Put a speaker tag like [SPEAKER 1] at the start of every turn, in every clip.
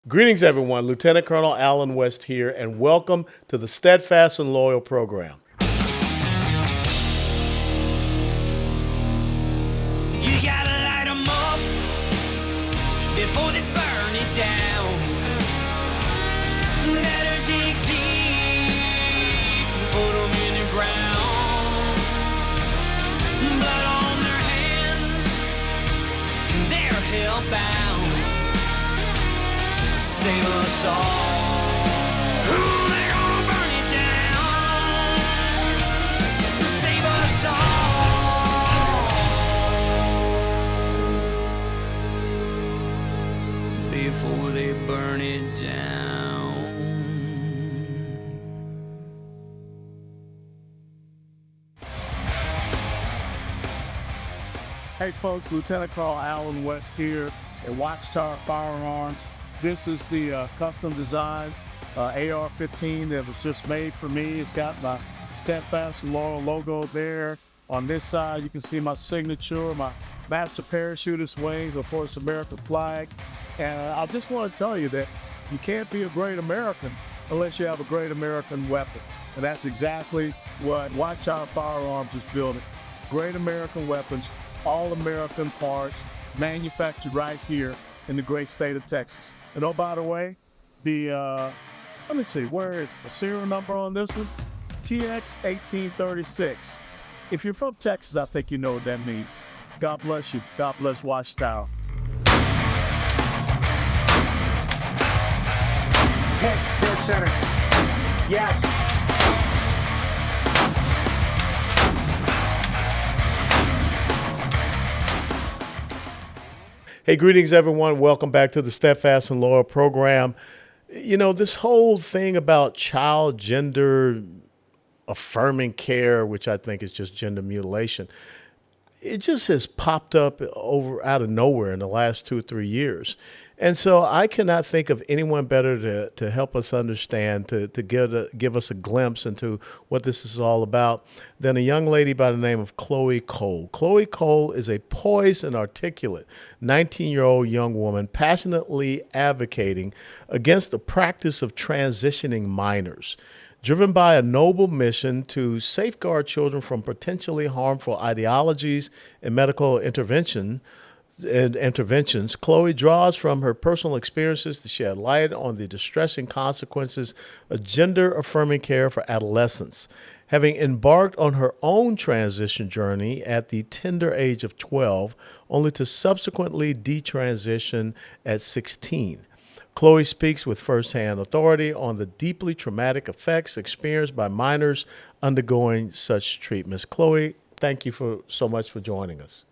[SPEAKER 1] Greetings, everyone. Lieutenant Colonel Alan West here, and welcome to the Steadfast and Loyal program.
[SPEAKER 2] You gotta light 'em up before they burn it down. Better dig deep and put 'em in the ground. Blood on their hands, they're hellbound. Save us all. Ooh, they're gonna burn it down. Save us all before they burn it down.
[SPEAKER 3] Hey folks, Lieutenant Colonel Alan West here at Watchtower Firearms. This is the custom design AR-15 that was just made for me. It's got my Steadfast and Loyal logo there. On this side, you can see my signature, my master parachutist wings, of course, American flag. And I just want to tell you that you can't be a great American unless you have a great American weapon. And that's exactly what Watchtower Firearms is building. Great American weapons, all American parts, manufactured right here in the great state of Texas. And oh, by the way, let me see, where is the serial number on this one? TX1836. If you're from Texas, I think you know what that means. God bless you. God bless Watchtower.
[SPEAKER 4] Hit, dead center. Yes.
[SPEAKER 1] Hey, greetings, everyone. Welcome back to the Steadfast and Loyal program. You know, this whole thing about child gender affirming care, which I think is just gender mutilation, it just has popped up out of nowhere in the last 2 or 3 years. And so I cannot think of anyone better to help us understand, to give us a glimpse into what this is all about than a young lady by the name of Chloe Cole. Chloe Cole is a poised and articulate 19-year-old young woman passionately advocating against the practice of transitioning minors. Driven by a noble mission to safeguard children from potentially harmful ideologies and medical interventions, Chloe draws from her personal experiences to shed light on the distressing consequences of gender-affirming care for adolescents. Having embarked on her own transition journey at the tender age of 12, only to subsequently detransition at 16. Chloe speaks with firsthand authority on the deeply traumatic effects experienced by minors undergoing such treatments. Chloe, thank you so much for joining us.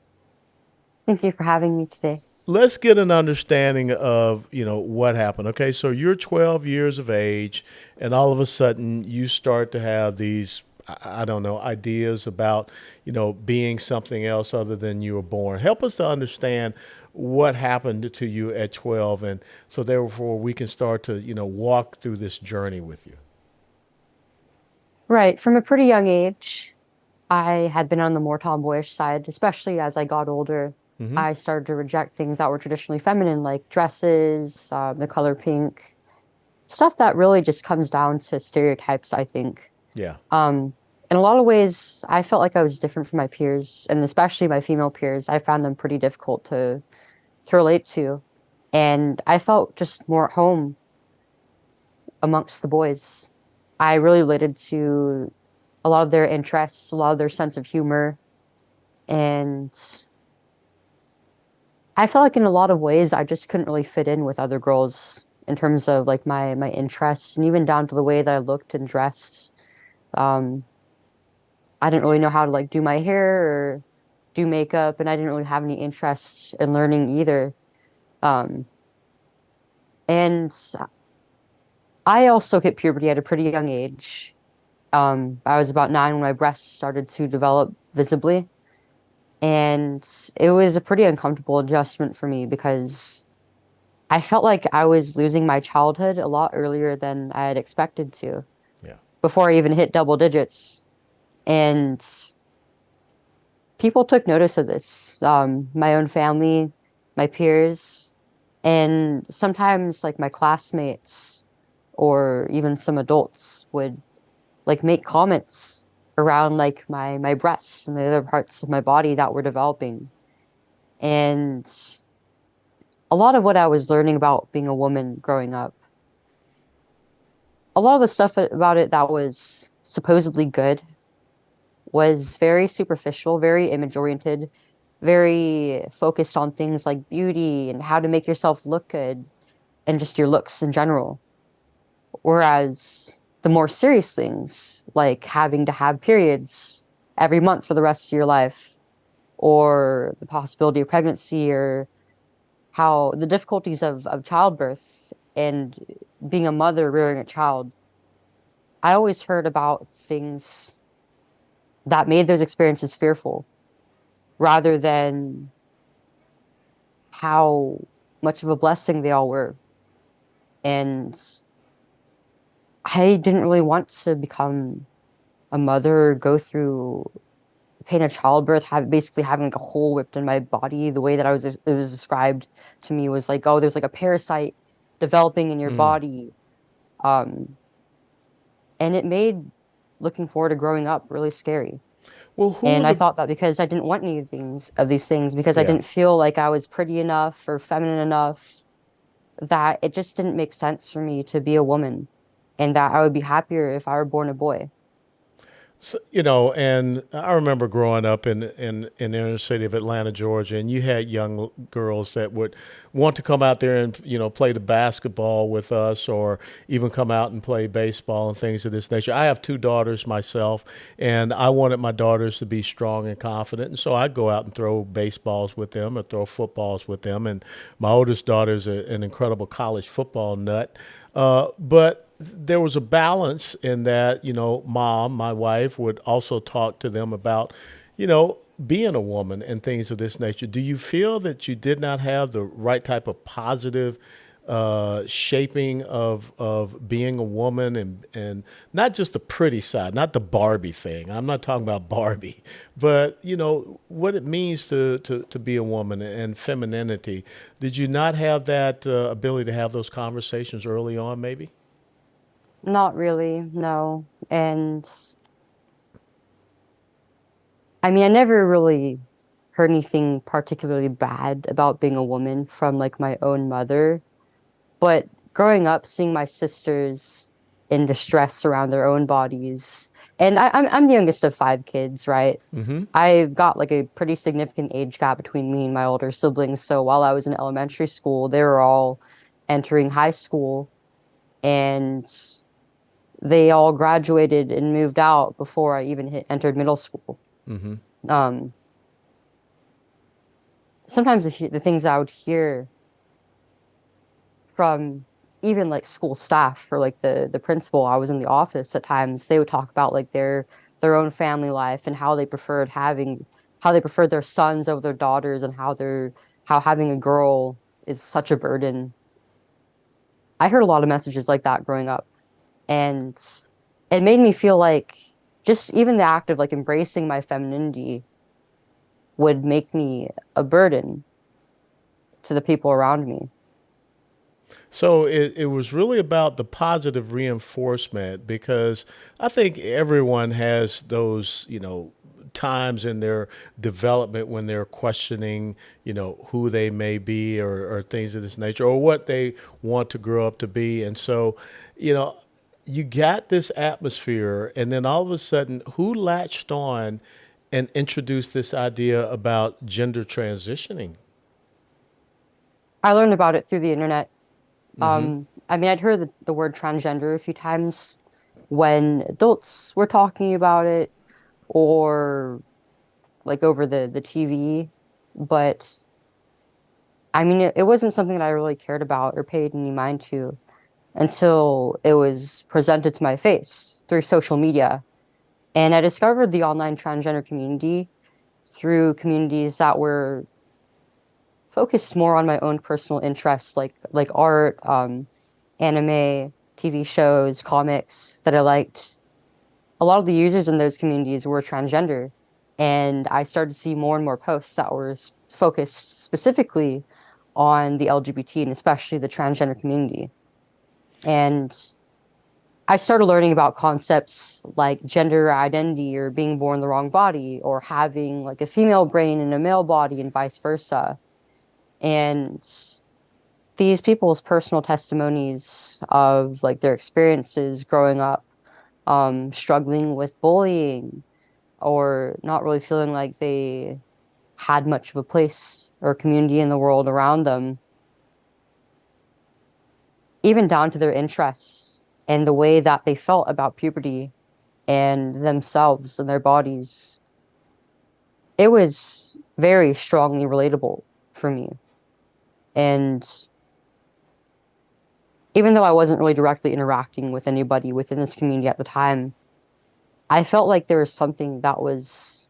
[SPEAKER 5] Thank you for having me today.
[SPEAKER 1] Let's get an understanding of, what happened. Okay, so you're 12 years of age, and all of a sudden you start to have these, I don't know, ideas about, being something else other than you were born. Help us to understand what happened to you at 12, and so therefore we can start to, walk through this journey with you.
[SPEAKER 5] Right. From a pretty young age, I had been on the more tomboyish side, especially as I got older. I started to reject things that were traditionally feminine, like dresses, the color pink, stuff that really just comes down to stereotypes, I think.
[SPEAKER 1] Yeah.
[SPEAKER 5] In a lot of ways, I felt like I was different from my peers, and especially my female peers. I found them pretty difficult to relate to. And I felt just more at home amongst the boys. I really related to a lot of their interests, a lot of their sense of humor. And I felt like in a lot of ways, I just couldn't really fit in with other girls in terms of like my interests, and even down to the way that I looked and dressed. I didn't really know how to like do my hair or do makeup, and I didn't really have any interest in learning either. Um, and I also hit puberty at a pretty young age. I was about 9 when my breasts started to develop visibly. And it was a pretty uncomfortable adjustment for me because I felt like I was losing my childhood a lot earlier than I had expected to,
[SPEAKER 1] Yeah.
[SPEAKER 5] before I even hit double digits. And people took notice of this. My own family, my peers, And sometimes like my classmates or even some adults would like make comments around like my breasts and the other parts of my body that were developing. And a lot of what I was learning about being a woman growing up, a lot of the stuff about it that was supposedly good was very superficial, very image oriented, very focused on things like beauty and how to make yourself look good and just your looks in general. Whereas the more serious things, like having to have periods every month for the rest of your life, or the possibility of pregnancy, or how the difficulties of childbirth and being a mother rearing a child, I always heard about things that made those experiences fearful rather than how much of a blessing they all were. And I didn't really want to become a mother, go through the pain of childbirth, basically having like a hole whipped in my body. The way that it was described to me was like, oh, there's like a parasite developing in your
[SPEAKER 1] Mm.
[SPEAKER 5] body. Um, and it made looking forward to growing up really scary.
[SPEAKER 1] Well, who are
[SPEAKER 5] And I
[SPEAKER 1] the
[SPEAKER 5] thought that because I didn't want any of these things, because I
[SPEAKER 1] yeah.
[SPEAKER 5] didn't feel like I was pretty enough or feminine enough, that it just didn't make sense for me to be a woman, and that I would be happier if I were born a boy.
[SPEAKER 1] So, and I remember growing up in the inner city of Atlanta, Georgia, and you had young girls that would want to come out there and play the basketball with us, or even come out and play baseball and things of this nature. I have two daughters myself, and I wanted my daughters to be strong and confident, and so I'd go out and throw baseballs with them or throw footballs with them. And my oldest daughter is an incredible college football nut, but there was a balance in that, mom, my wife, would also talk to them about, being a woman and things of this nature. Do you feel that you did not have the right type of positive shaping of being a woman, and not just the pretty side, not the Barbie thing? I'm not talking about Barbie, but what it means to be a woman and femininity. Did you not have that ability to have those conversations early on, maybe?
[SPEAKER 5] Not really, no. And I mean, I never really heard anything particularly bad about being a woman from like my own mother. But growing up, seeing my sisters in distress around their own bodies, and I'm the youngest of five kids, right?
[SPEAKER 1] Mm-hmm.
[SPEAKER 5] I've got like a pretty significant age gap between me and my older siblings. So while I was in elementary school, they were all entering high school, and they all graduated and moved out before I even entered middle school.
[SPEAKER 1] Mm-hmm.
[SPEAKER 5] Um, Sometimes the things I would hear from even like school staff or like the principal, I was in the office at times, they would talk about like their own family life and how they preferred their sons over their daughters, and how having a girl is such a burden. I heard a lot of messages like that growing up, and it made me feel like just even the act of like embracing my femininity would make me a burden to the people around me.
[SPEAKER 1] So it was really about the positive reinforcement, because I think everyone has those, times in their development when they're questioning, who they may be, or things of this nature, or what they want to grow up to be. And so, you know, you got this atmosphere, and then all of a sudden, who latched on and introduced this idea about gender transitioning?
[SPEAKER 5] I learned about it through the internet.
[SPEAKER 1] Mm-hmm.
[SPEAKER 5] I mean, I'd heard the word transgender a few times when adults were talking about it, or like over the TV, but I mean, it wasn't something that I really cared about or paid any mind to until it was presented to my face through social media. And I discovered the online transgender community through communities that were focused more on my own personal interests, like art, anime, TV shows, comics that I liked. A lot of the users in those communities were transgender, and I started to see more and more posts that were focused specifically on the LGBT and especially the transgender community. And I started learning about concepts like gender identity or being born the wrong body or having like a female brain and a male body and vice versa. And these people's personal testimonies of like their experiences growing up, struggling with bullying or not really feeling like they had much of a place or community in the world around them, even down to their interests and the way that they felt about puberty and themselves and their bodies. It was very strongly relatable for me. And even though I wasn't really directly interacting with anybody within this community at the time, I felt like there was something that was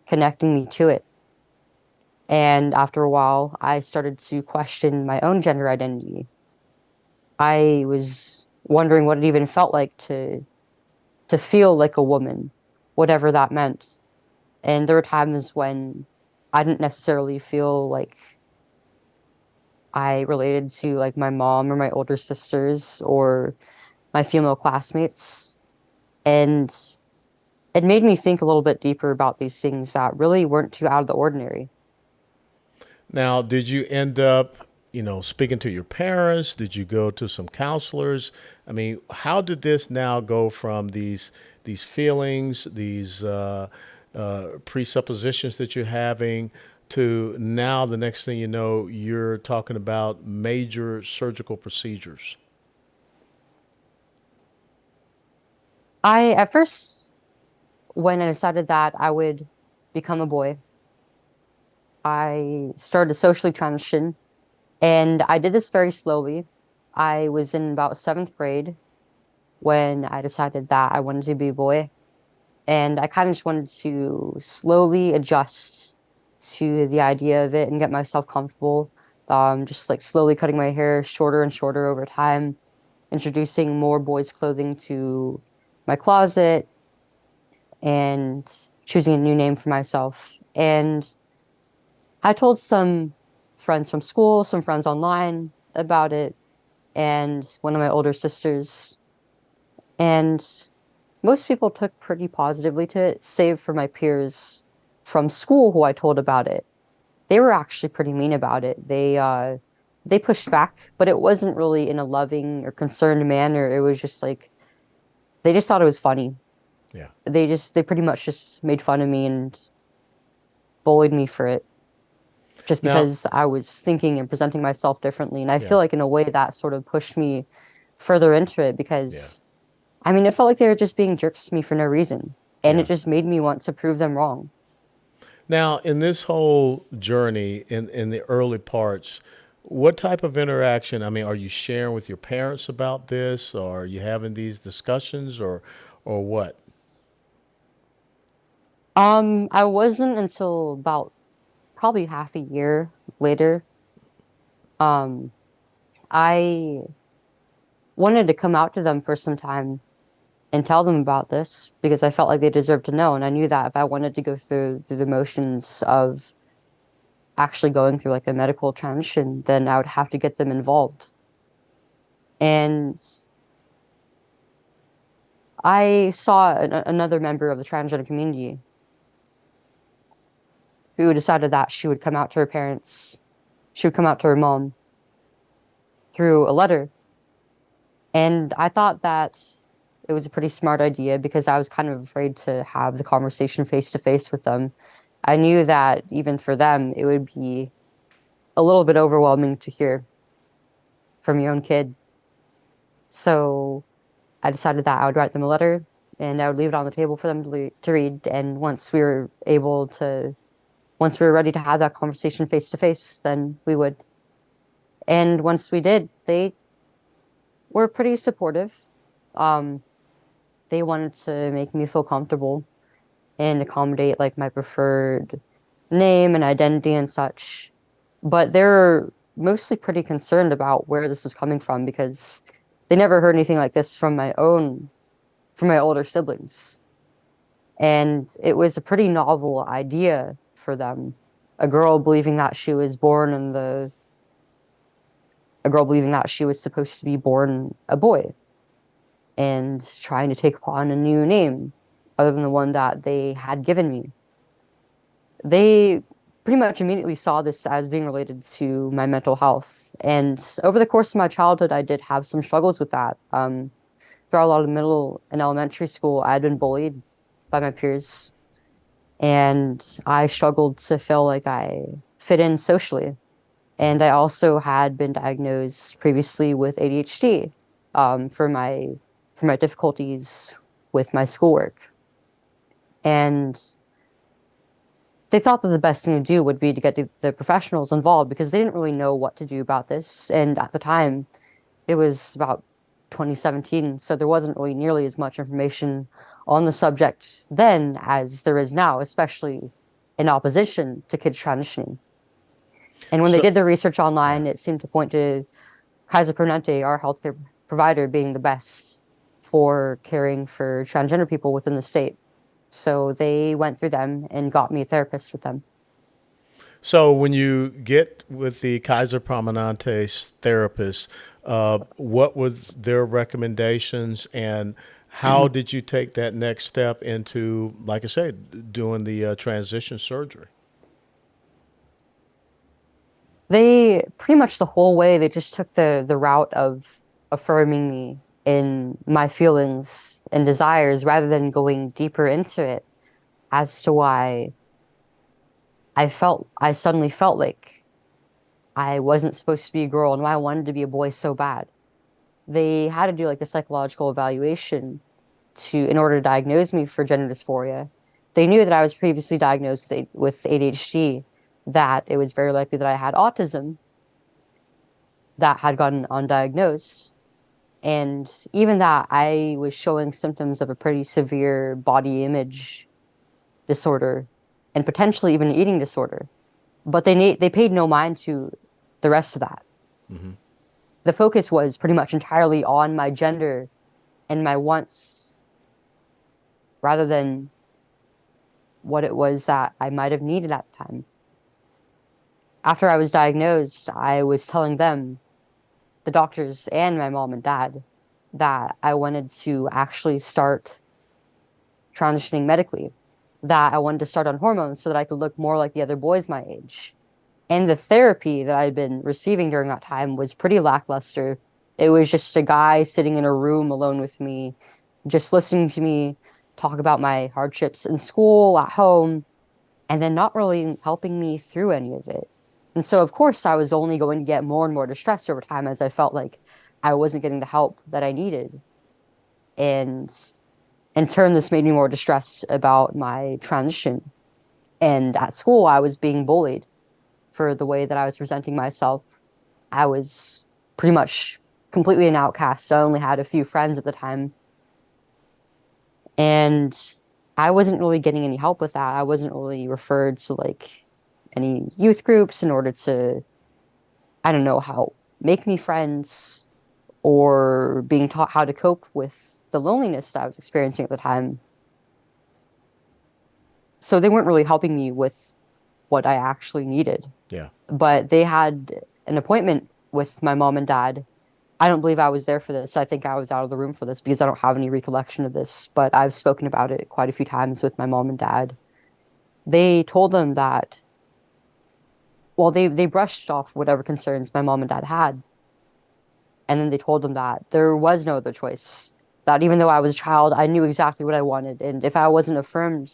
[SPEAKER 5] connecting me to it. And after a while, I started to question my own gender identity. I was wondering what it even felt like to feel like a woman, whatever that meant. And there were times when I didn't necessarily feel like I related to like my mom or my older sisters or my female classmates. And it made me think a little bit deeper about these things that really weren't too out of the ordinary.
[SPEAKER 1] Now, did you end up, speaking to your parents? Did you go to some counselors? I mean, how did this now go from these feelings, these presuppositions that you're having, to now the next thing you know, you're talking about major surgical procedures?
[SPEAKER 5] At first, when I decided that I would become a boy, I started to socially transition, and I did this very slowly. I was in about seventh grade when I decided that I wanted to be a boy, and I kind of just wanted to slowly adjust to the idea of it and get myself comfortable. Just like slowly cutting my hair shorter and shorter over time, introducing more boys' clothing to my closet, and choosing a new name for myself. And I told some friends from school, some friends online about it, and one of my older sisters. And most people took pretty positively to it, save for my peers from school who I told about it. They were actually pretty mean about it. They pushed back, but it wasn't really in a loving or concerned manner. It was just like they just thought it was funny.
[SPEAKER 1] Yeah.
[SPEAKER 5] They pretty much just made fun of me and bullied me for it just
[SPEAKER 1] Now,
[SPEAKER 5] because I was thinking and presenting myself differently. And I
[SPEAKER 1] yeah,
[SPEAKER 5] feel like in a way that sort of pushed me further into it
[SPEAKER 1] yeah,
[SPEAKER 5] because I mean, it felt like they were just being jerks to me for no reason. And it
[SPEAKER 1] yeah.
[SPEAKER 5] just made me want to prove them wrong.
[SPEAKER 1] Now, in this whole journey, in the early parts, what type of interaction? I mean, are you sharing with your parents about this, or are you having these discussions, or what?
[SPEAKER 5] I wasn't until about probably half a year later. Um, I wanted to come out to them for some time and tell them about this because I felt like they deserved to know. And I knew that if I wanted to go through the motions of actually going through like a medical transition, then I would have to get them involved. And I saw another member of the transgender community who decided that she would come out to her parents, she would come out to her mom through a letter. And I thought that it was a pretty smart idea because I was kind of afraid to have the conversation face to face with them. I knew that even for them, it would be a little bit overwhelming to hear from your own kid. So I decided that I would write them a letter and I would leave it on the table for them to read. And once we were ready to have that conversation face to face, then we would. And once we did, they were pretty supportive. Um, they wanted to make me feel comfortable and accommodate like my preferred name and identity and such. But they're mostly pretty concerned about where this was coming from because they never heard anything like this from my older siblings. And it was a pretty novel idea for them. A girl believing that she was born in the a girl believing that she was supposed to be born a boy and trying to take upon a new name other than the one that they had given me. They pretty much immediately saw this as being related to my mental health. And over the course of my childhood, I did have some struggles with that. Throughout a lot of middle and elementary school, I had been bullied by my peers, and I struggled to feel like I fit in socially. And I also had been diagnosed previously with ADHD, for my difficulties with my schoolwork. And they thought that the best thing to do would be to get the professionals involved because they didn't really know what to do about this. And at the time, it was about 2017, so there wasn't really nearly as much information on the subject then as there is now, especially in opposition to kids transitioning. And when they
[SPEAKER 1] So,
[SPEAKER 5] did the research online, it seemed to point to Kaiser Permanente, our healthcare provider, being the best for caring for transgender people within the state. So they went through them and got me a therapist with them.
[SPEAKER 1] so when you get with the Kaiser Permanente's therapist, what was their recommendations, and how did you take that next step into, like I said, doing the transition surgery?
[SPEAKER 5] They pretty much the whole way they just took the route of affirming me in my feelings and desires rather than going deeper into it as to why I suddenly felt like I wasn't supposed to be a girl and why I wanted to be a boy so bad. They had to do like the psychological evaluation to in order to diagnose me for gender dysphoria. They knew that I was previously diagnosed with ADHD, that it was very likely that I had autism that had gotten undiagnosed, and even that I was showing symptoms of a pretty severe body image disorder and potentially even an eating disorder. But they paid no mind to the rest of that. The focus was pretty much entirely on my gender and my wants rather than what it was that I might have needed at the time. After I was diagnosed, I was telling them, the doctors and my mom and dad, that I wanted to actually start transitioning medically, that I wanted to start on hormones so that I could look more like the other boys my age. And the therapy that I'd been receiving during that time was pretty lackluster. It was just a guy sitting in a room alone with me, just listening to me talk about my hardships in school, at home, and then not really helping me through any of it. And so, of course, I was only going to get more and more distressed over time as I felt like I wasn't getting the help that I needed. And in turn, this made me more distressed about my transition. And at school, I was being bullied for the way that I was presenting myself. I was pretty much completely an outcast. I only had a few friends at the time. And I wasn't really getting any help with that. I wasn't really referred to like any youth groups in order to, I don't know, how make me friends or being taught how to cope with the loneliness that I was experiencing at the time. So they weren't really helping me with what I actually needed.
[SPEAKER 1] Yeah.
[SPEAKER 5] But they had an appointment with my mom and dad. I don't believe I was there for this. I think I was out of the room for this because I don't have any recollection of this, but I've spoken about it quite a few times with my mom and dad. They told them that, well, they brushed off whatever concerns my mom and dad had. And then they told them that there was no other choice. That even though I was a child, I knew exactly what I wanted. And if I wasn't affirmed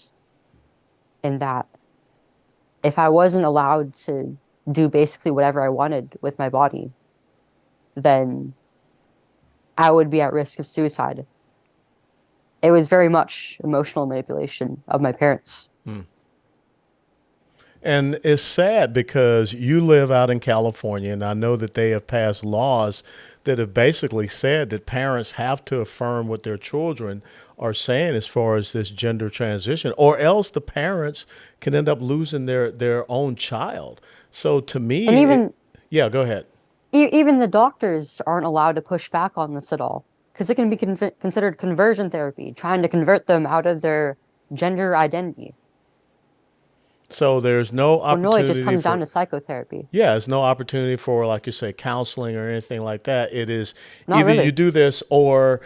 [SPEAKER 5] in that, if I wasn't allowed to do basically whatever I wanted with my body, then I would be at risk of suicide. It was very much emotional manipulation of my parents.
[SPEAKER 1] And it's sad because you live out in California, and I know that they have passed laws that have basically said that parents have to affirm what their children are saying as far as this gender transition, or else the parents can end up losing their own child. So to me,
[SPEAKER 5] And even
[SPEAKER 1] yeah, go ahead.
[SPEAKER 5] even the doctors aren't allowed to push back on this at all because it can be considered conversion therapy, trying to convert them out of their gender identity.
[SPEAKER 1] So there's no
[SPEAKER 5] Well, no, it just
[SPEAKER 1] opportunity
[SPEAKER 5] comes down
[SPEAKER 1] for,
[SPEAKER 5] to psychotherapy.
[SPEAKER 1] yeah, there's no opportunity for, like you say, counseling or anything like that. It is
[SPEAKER 5] Not
[SPEAKER 1] either you
[SPEAKER 5] really.
[SPEAKER 1] do this or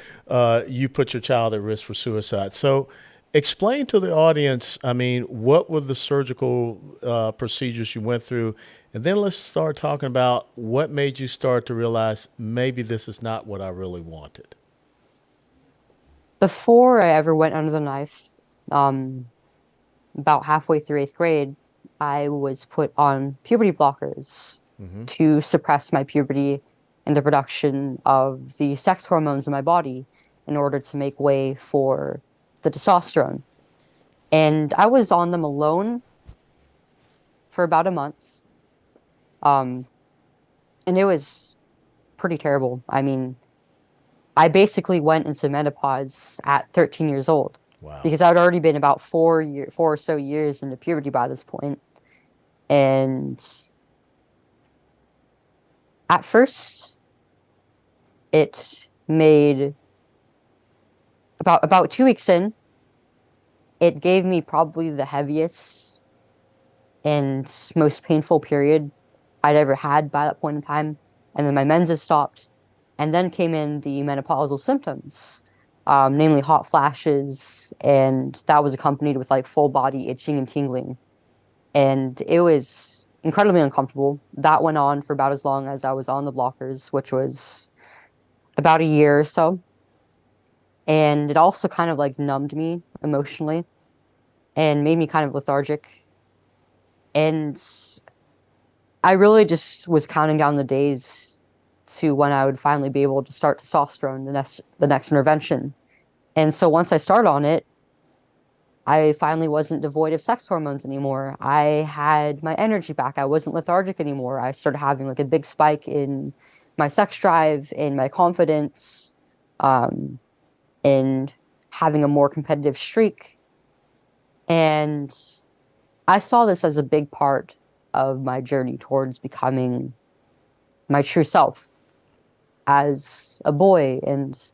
[SPEAKER 1] you put your child at risk for suicide. So explain to the audience, I mean, what were the surgical procedures you went through? And then let's start talking about what made you start to realize maybe this is not what I really wanted.
[SPEAKER 5] Before I ever went under the knife, um, about halfway through eighth grade, I was put on puberty blockers to suppress my puberty and the production of the sex hormones in my body in order to make way for the testosterone. And I was on them alone for about a month. Um, and it was pretty terrible. I mean, I basically went into menopause at 13 years old
[SPEAKER 1] Wow.
[SPEAKER 5] because I'd already been about 4 or so years into puberty by this point. And at first, it made about 2 weeks in, it gave me probably the heaviest and most painful period I'd ever had by that point in time. And then my menses stopped. And then came in the menopausal symptoms, namely hot flashes. And that was accompanied with like full body itching and tingling. And it was incredibly uncomfortable. That went on for about as long as I was on the blockers, which was about a year or so. And it also kind of like numbed me emotionally and made me kind of lethargic. And I really just was counting down the days to when I would finally be able to start testosterone, the next intervention. And so once I started on it, I finally wasn't devoid of sex hormones anymore. I had my energy back. I wasn't lethargic anymore. I started having like a big spike in my sex drive, in my confidence, um, and having a more competitive streak. And I saw this as a big part of my journey towards becoming my true self as a boy and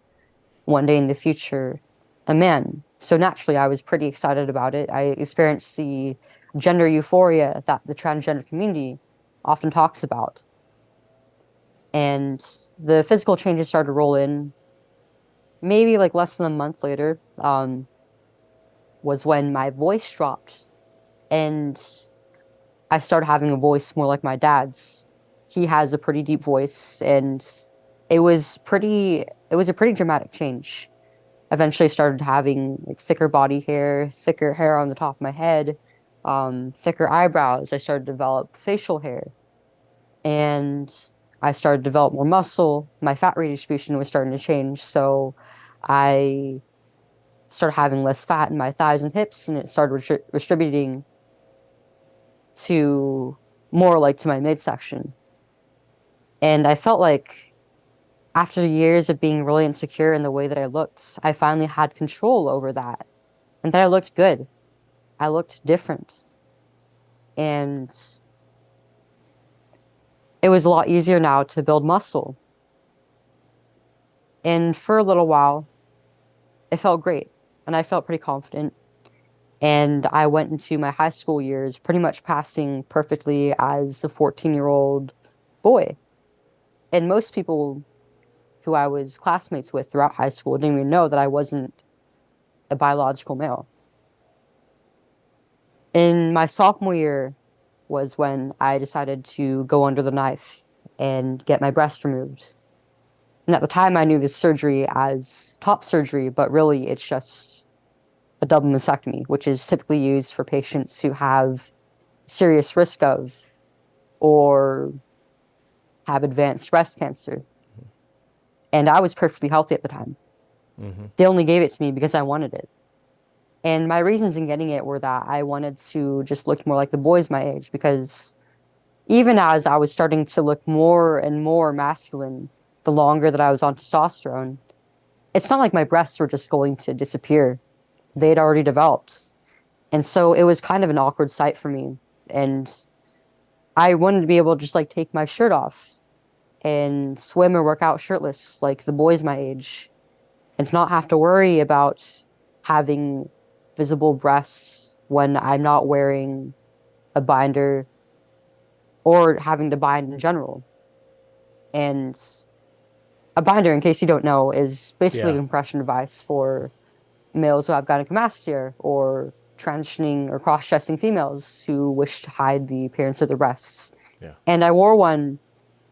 [SPEAKER 5] one day in the future, a man. So naturally, I was pretty excited about it. I experienced the gender euphoria that the transgender community often talks about. And the physical changes started to roll in maybe like less than a month later, was when my voice dropped and I started having a voice more like my dad's. He has a pretty deep voice, and it was a pretty dramatic change. Eventually started having like thicker body hair, thicker hair on the top of my head, thicker eyebrows. I started to develop facial hair, and I started to develop more muscle. My fat redistribution was starting to change, so I started having less fat in my thighs and hips, and it started distributing to more like to my midsection. And I felt like after years of being really insecure in the way that I looked, I finally had control over that. And that I looked good. I looked different. And it was a lot easier now to build muscle. And for a little while, it felt great. And I felt pretty confident. And I went into my high school years pretty much passing perfectly as a 14-year-old boy. And most people who I was classmates with throughout high school didn't even know that I wasn't a biological male. In my sophomore year was when I decided to go under the knife and get my breast removed. And at the time, I knew this surgery as top surgery, but really it's just a double mastectomy, which is typically used for patients who have serious risk of or have advanced breast cancer. And I was perfectly healthy at the time. They only gave it to me because I wanted it. And my reasons in getting it were that I wanted to just look more like the boys my age, because even as I was starting to look more and more masculine, the longer that I was on testosterone, it's not like my breasts were just going to disappear. They had already developed. And so it was kind of an awkward sight for me. And I wanted to be able to just like take my shirt off and swim or work out shirtless like the boys my age, and not have to worry about having visible breasts when I'm not wearing a binder or having to bind in general. And a binder, in case you don't know, is basically a
[SPEAKER 1] Yeah.
[SPEAKER 5] compression device for males who have gynecomastia or transitioning or cross-dressing females who wish to hide the appearance of their breasts.
[SPEAKER 1] Yeah.
[SPEAKER 5] And I wore one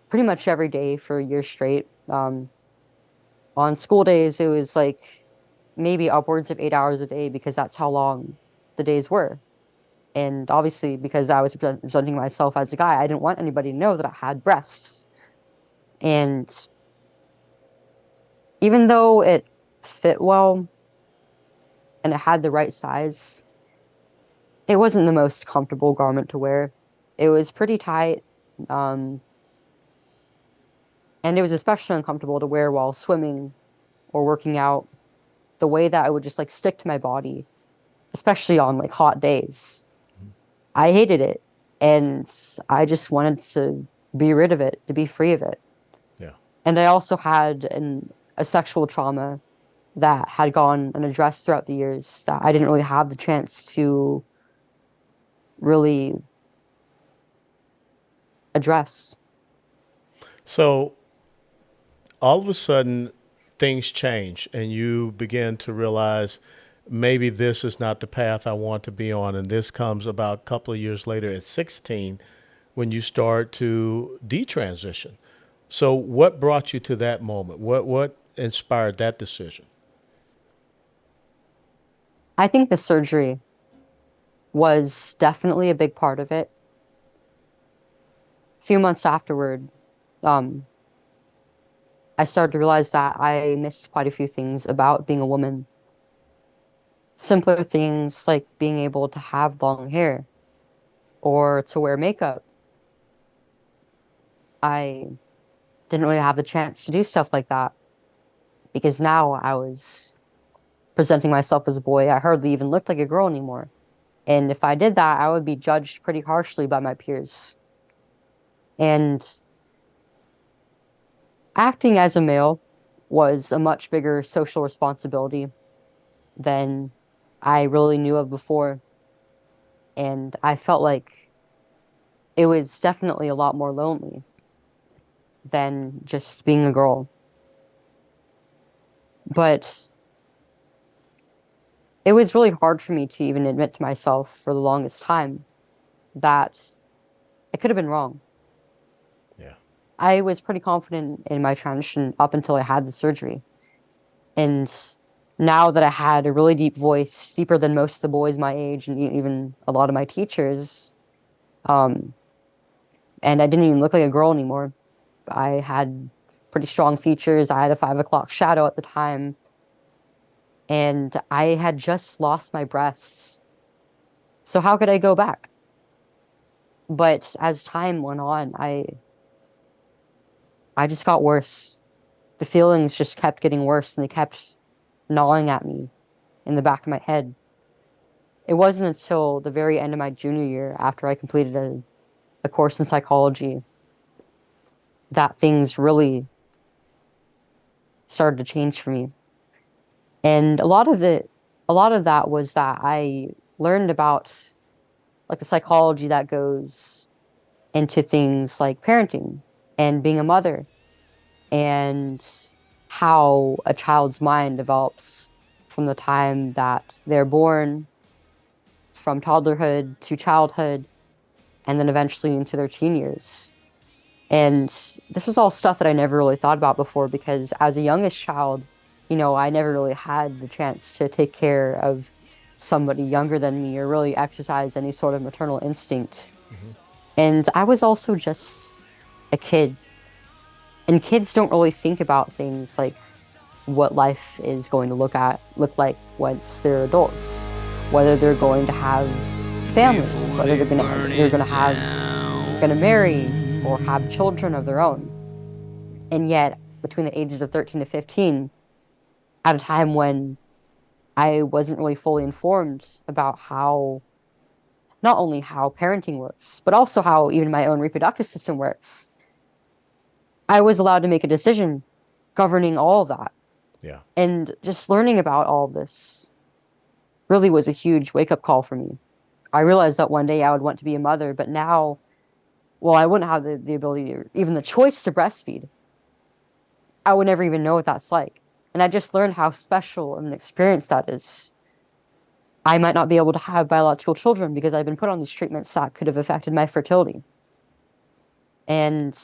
[SPEAKER 5] pretty much every day for a year straight. On school days, it was like maybe upwards of 8 hours a day because that's how long the days were. And obviously, because I was presenting myself as a guy, I didn't want anybody to know that I had breasts. And even though it fit well and it had the right size, it wasn't the most comfortable garment to wear. It was pretty tight, um, and it was especially uncomfortable to wear while swimming or working out. The way that it would just like stick to my body, especially on like hot days. I hated it, and I just wanted to be rid of it, to be free of it.
[SPEAKER 1] Yeah.
[SPEAKER 5] And I also had a sexual trauma that had gone unaddressed throughout the years that I didn't really have the chance to really address.
[SPEAKER 1] So all of a sudden things change and you begin to realize maybe this is not the path I want to be on. And this comes about a couple of years later at 16 when you start to detransition. So what brought you to that moment? What inspired that decision?
[SPEAKER 5] I think the surgery was definitely a big part of it. A few months afterward, um, I started to realize that I missed quite a few things about being a woman. Simpler things like being able to have long hair or to wear makeup. I didn't really have the chance to do stuff like that because now I was presenting myself as a boy. I hardly even looked like a girl anymore. And if I did that, I would be judged pretty harshly by my peers. And acting as a male was a much bigger social responsibility than I really knew of before. And I felt like it was definitely a lot more lonely than just being a girl. But it was really hard for me to even admit to myself for the longest time that I could have been wrong.
[SPEAKER 1] Yeah.
[SPEAKER 5] I was pretty confident in my transition up until I had the surgery. And now that I had a really deep voice, deeper than most of the boys my age and even a lot of my teachers, um, and I didn't even look like a girl anymore. I had pretty strong features. I had a 5 o'clock shadow at the time. And I had just lost my breasts. So how could I go back? But as time went on, I just got worse. The feelings just kept getting worse and they kept gnawing at me in the back of my head. It wasn't until the very end of my junior year, after I completed a course in psychology, that things really started to change for me. And a lot of that was that I learned about like the psychology that goes into things like parenting and being a mother and how a child's mind develops from the time that they're born, from toddlerhood to childhood, and then eventually into their teen years. And this was all stuff that I never really thought about before because as a youngest child, I never really had the chance to take care of somebody younger than me or really exercise any sort of maternal instinct. And I was also just a kid. And kids don't really think about things like what life is going to look like once they're adults, whether they're going to have families, whether they're gonna marry or have children of their own. And yet, between the ages of 13 to 15, at a time when I wasn't really fully informed about not only how parenting works, but also how even my own reproductive system works, I was allowed to make a decision governing all of that.
[SPEAKER 1] Yeah.
[SPEAKER 5] And just learning about all of this really was a huge wake-up call for me. I realized that one day I would want to be a mother, but now, well, I wouldn't have the ability or even the choice to breastfeed. I would never even know what that's like. And I just learned how special of an experience that is. I might not be able to have biological children because I've been put on these treatments that could have affected my fertility. And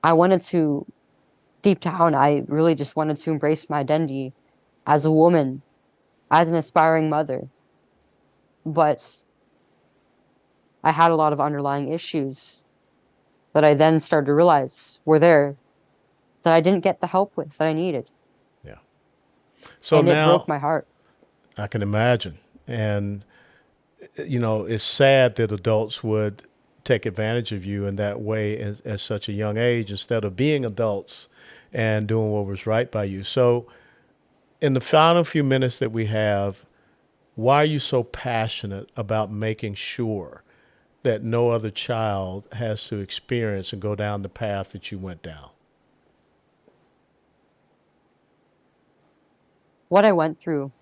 [SPEAKER 5] I wanted to, deep down, I really just wanted to embrace my identity as a woman, as an aspiring mother. But I had a lot of underlying issues that I then started to realize were there that I didn't get the help with that I needed.
[SPEAKER 1] Yeah. So
[SPEAKER 5] And it broke
[SPEAKER 1] now
[SPEAKER 5] my heart.
[SPEAKER 1] I can imagine. And, it's sad that adults would take advantage of you in that way at such a young age instead of being adults and doing what was right by you. So, in the final few minutes that we have, why are you so passionate about making sure that no other child has to experience and go down the path that you went down?
[SPEAKER 5] What I went through,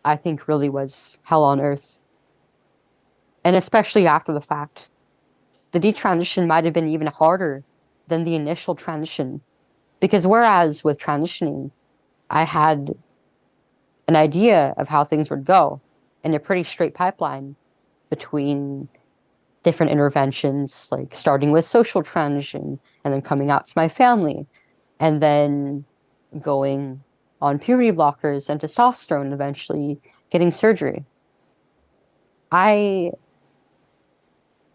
[SPEAKER 5] I think, really was hell on earth. And especially after the fact, the detransition might have been even harder than the initial transition. Because whereas with transitioning, I had an idea of how things would go and a pretty straight pipeline between different interventions, like starting with social transition and then coming out to my family and then going on puberty blockers and testosterone and eventually getting surgery. I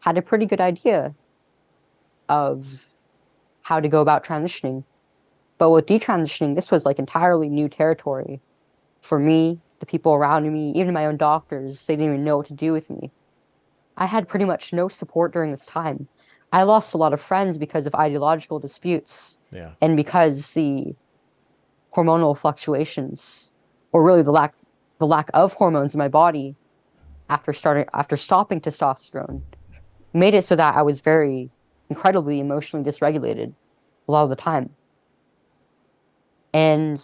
[SPEAKER 5] had a pretty good idea of how to go about transitioning. But with detransitioning, this was like entirely new territory for me, the people around me, even my own doctors. They didn't even know what to do with me. I had pretty much no support during this time. I lost a lot of friends because of ideological disputes
[SPEAKER 1] Yeah.
[SPEAKER 5] and because the hormonal fluctuations, or really the lack of hormones in my body after stopping testosterone, made it so that I was very incredibly emotionally dysregulated a lot of the time. And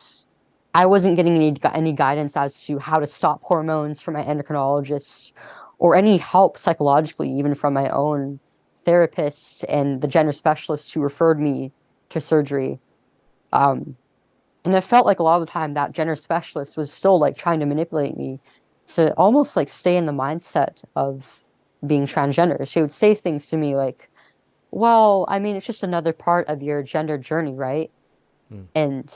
[SPEAKER 5] I wasn't getting any guidance as to how to stop hormones from my endocrinologist or any help psychologically, even from my own therapist and the gender specialist who referred me to surgery. And it felt like a lot of the time that gender specialist was still like trying to manipulate me to almost like stay in the mindset of being transgender. She would say things to me like, well, I mean, it's just another part of your gender journey, right? And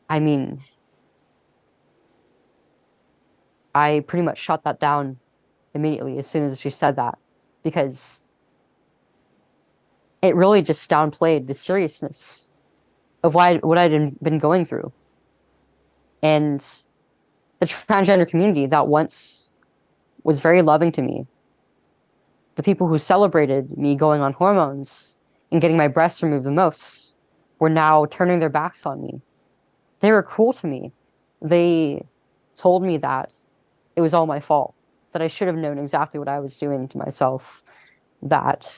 [SPEAKER 5] I mean, I pretty much shut that down immediately as soon as she said that because it really just downplayed the seriousness of what I'd been going through. And the transgender community that once was very loving to me, the people who celebrated me going on hormones and getting my breasts removed the most, were now turning their backs on me. They were cruel to me. They told me that it was all my fault, that I should have known exactly what I was doing to myself, that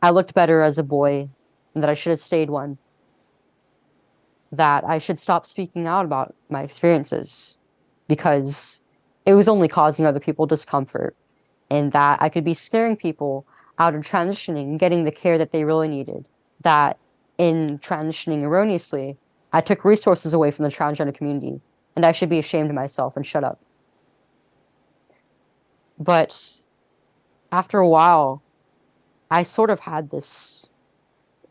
[SPEAKER 5] I looked better as a boy, and that I should have stayed one, that I should stop speaking out about my experiences because it was only causing other people discomfort, and that I could be scaring people out of transitioning and getting the care that they really needed, that in transitioning erroneously, I took resources away from the transgender community, and I should be ashamed of myself and shut up. But after a while, I sort of had this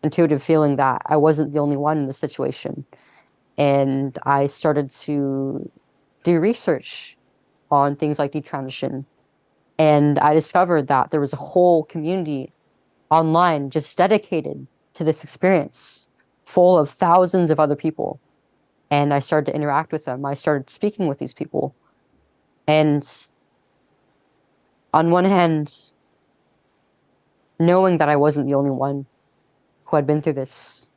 [SPEAKER 5] intuitive feeling that I wasn't the only one in the situation. And I started to do research on things like detransition. And I discovered that there was a whole community online just dedicated to this experience, full of thousands of other people. And I started to interact with them. I started speaking with these people. And on one hand, knowing that I wasn't the only one who had been through this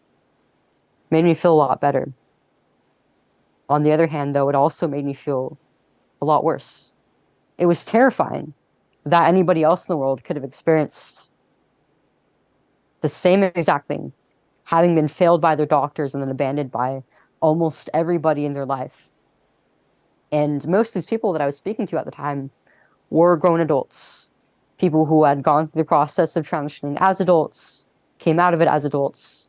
[SPEAKER 5] made me feel a lot better. On the other hand, though, it also made me feel a lot worse. It was terrifying that anybody else in the world could have experienced the same exact thing, having been failed by their doctors and then abandoned by almost everybody in their life. And most of these people that I was speaking to at the time were grown adults, people who had gone through the process of transitioning as adults, came out of it as adults.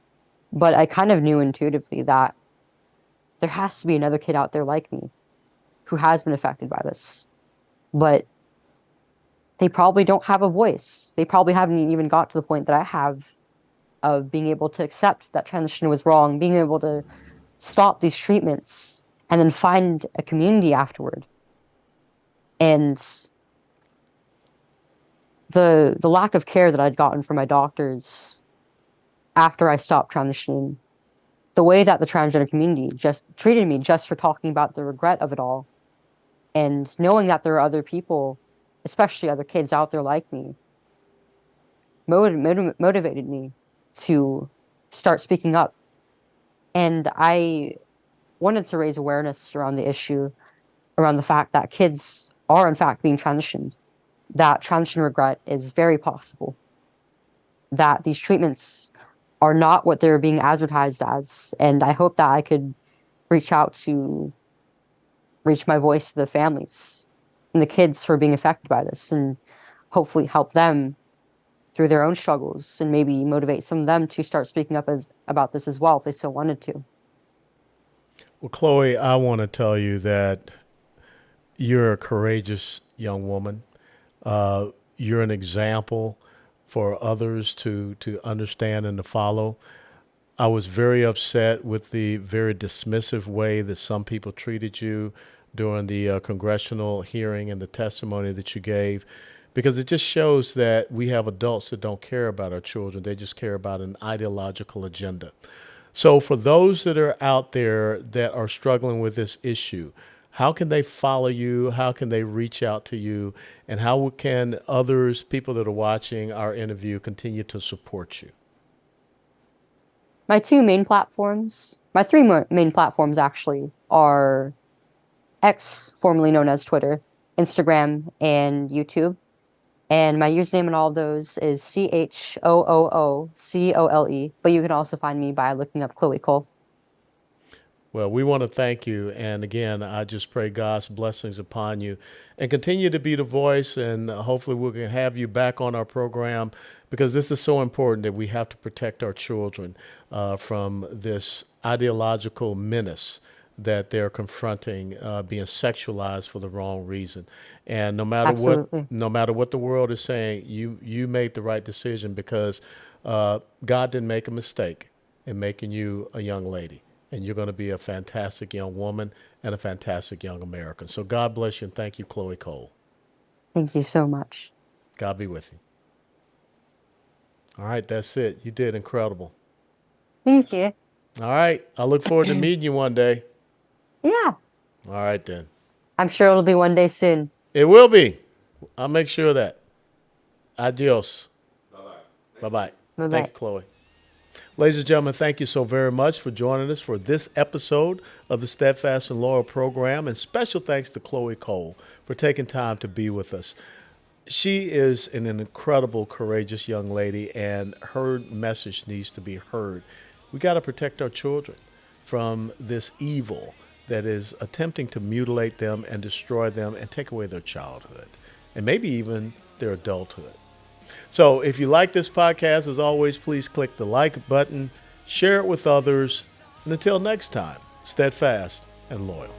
[SPEAKER 5] But I kind of knew intuitively that there has to be another kid out there like me who has been affected by this. But they probably don't have a voice. They probably haven't even got to the point that I have of being able to accept that transition was wrong, being able to stop these treatments and then find a community afterward. And the lack of care that I'd gotten from my doctors after I stopped transitioning, the way that the transgender community just treated me just for talking about the regret of it all, and knowing that there are other people, especially other kids out there like me, motivated me to start speaking up. And I wanted to raise awareness around the issue, around the fact that kids are in fact being transitioned, that transition regret is very possible, that these treatments are not what they're being advertised as. And I hope that I could reach my voice to the families and the kids who are being affected by this, and hopefully help them through their own struggles, and maybe motivate some of them to start speaking up about this as well if they still wanted to.
[SPEAKER 1] Well, Chloe, I want to tell you that you're a courageous young woman. You're an example for others to understand and to follow. I was very upset with the very dismissive way that some people treated you during the congressional hearing and the testimony that you gave, because it just shows that we have adults that don't care about our children. They just care about an ideological agenda. So for those that are out there that are struggling with this issue, how can they follow you? How can they reach out to you? And how can others, people that are watching our interview, continue to support you?
[SPEAKER 5] My three main platforms actually are X, formerly known as Twitter, Instagram, and YouTube. And my username in all of those is CHOOOCOLE, but you can also find me by looking up Chloe Cole.
[SPEAKER 1] Well, we want to thank you. And again, I just pray God's blessings upon you, and continue to be the voice. And hopefully we can have you back on our program, because this is so important, that we have to protect our children from this ideological menace that they're confronting, being sexualized for the wrong reason. And no matter what the world is saying, you made the right decision, because God didn't make a mistake in making you a young lady. And you're going to be a fantastic young woman and a fantastic young American. So God bless you, and thank you, Chloe Cole.
[SPEAKER 5] Thank you so much.
[SPEAKER 1] God be with you. All right, that's it. You did incredible.
[SPEAKER 5] Thank you.
[SPEAKER 1] All right, I look forward to meeting you one day.
[SPEAKER 5] Yeah.
[SPEAKER 1] All right, then.
[SPEAKER 5] I'm sure it'll be one day soon.
[SPEAKER 1] It will be. I'll make sure of that. Adios. Bye-bye. Bye-bye.
[SPEAKER 5] Bye-bye.
[SPEAKER 1] Thank you, Chloe. Ladies and gentlemen, thank you so very much for joining us for this episode of the Steadfast and Loyal program. And special thanks to Chloe Cole for taking time to be with us. She is an incredible, courageous young lady, and her message needs to be heard. We got to protect our children from this evil that is attempting to mutilate them and destroy them and take away their childhood and maybe even their adulthood. So if you like this podcast, as always, please click the like button, share it with others, and until next time, steadfast and loyal.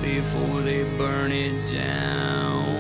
[SPEAKER 2] Before they burn it down.